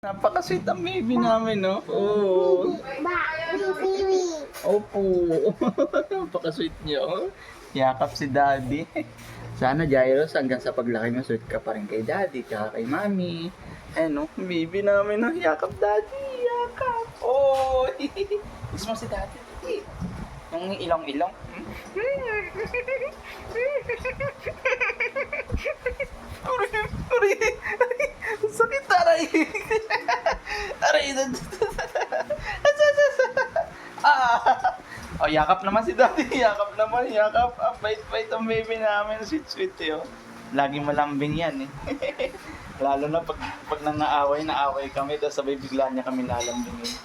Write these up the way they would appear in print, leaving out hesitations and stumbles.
Napaka-sweet ang baby namin, no? Oo. Opo. Napaka-sweet niyo. Yakap si Daddy. Sana, Jairus, hanggang sa paglaki mo, sweet ka pa rin kay Daddy, tsaka kay Mami. No? Baby namin, no? Yakap, Daddy. Yakap. Oh. Gusto mo si Daddy? Yung ilong-ilong. Aray. Sakit, aray. Aray. Oh, yakap naman si Daddy. Yakap naman. Yakap. Bait-bait ang baby namin. Sweet-sweet eh. Lagi malambing yan eh. Lalo na pag nangaaway kami, tapos sabay bigla niya kami lalambingin.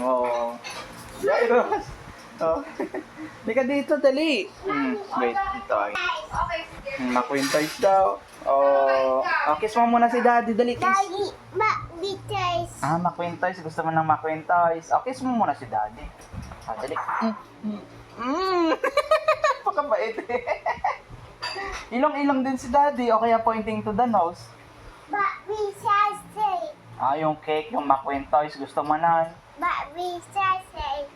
Oo. Jairus. Oh. Hindi ka dito, dali. Wait, ito. Makwintoys daw. Oh. Kiss mo muna si Daddy, dali. Kiss. Daddy, makwintoys. Makwintoys. Gusto mo ng makwintoys. Kiss mo muna si Daddy. Dali. Pakabait eh. Ilong-ilong din si Daddy, o kaya pointing to the nose. Baby sasay. Yung cake, yung makwintoys. Gusto mo na? Baby sasay.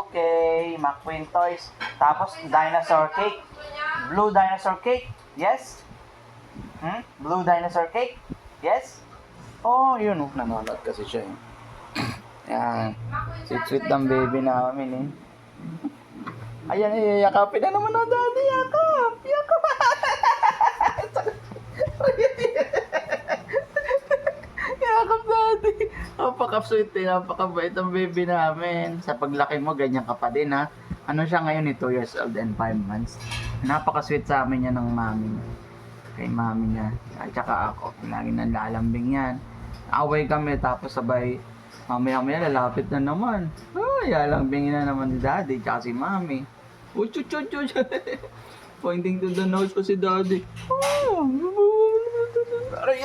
Okay. Makwintoys. Tapos, dinosaur cake. Blue dinosaur cake. Yes? Blue dinosaur cake? Yes? Oh, yun. Nanonood kasi siya. Yan. Sweet-sweet ng baby namin eh. Ayan, yakapin na naman na, Daddy. Yakap! Yakap! Yakap, Daddy. Napaka-sweet eh. Napakabait ang baby namin. Sa paglaki mo, ganyan ka pa din ha. Ano siya ngayon eh, 2 years old and 5 months. Napaka-sweet sa amin yan ng mami niya. Kay mami niya. At saka ako. Lagi nang lalambing yan. Away kami tapos sabay mamaya lalapit na naman. Lalambingin na naman si Daddy tsaka si Mami. Pointing to the nose ko si Daddy. Aray.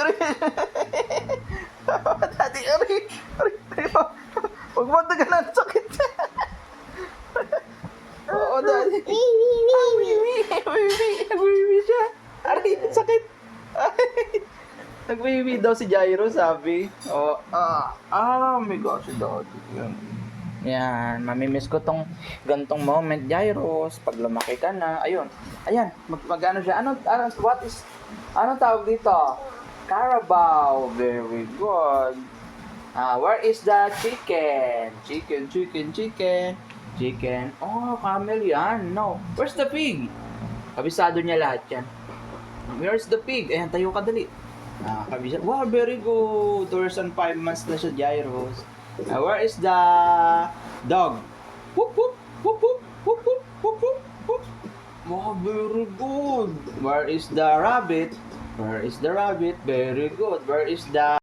Daddy, aray. Huwag mo tagalan, sakit. Oo, Daddy. Nagwiwi siya. Aray, sakit. Nagwiwi daw si Jairo, sabi. My gosh, si Daddy. Yan, mamimiss ko tong gantong moment, Jairos. Pag lumaki ka na, ayan, mag-ano siya. Anong tawag dito? Carabao. Very good. Where is the chicken? Chicken. Oh, camel yan. No. Where's the pig? Kabisado niya lahat yan. Where's the pig? Ayan, tayo ka dali. Kabisado. Wow, very good. 2 years and 5 months na siya, Jairos. Where is the dog? Whoop, whoop, whoop, whoop, whoop, whoop, whoop, whoop, whoop. Wow, very good. Where is the rabbit? Very good. Where is the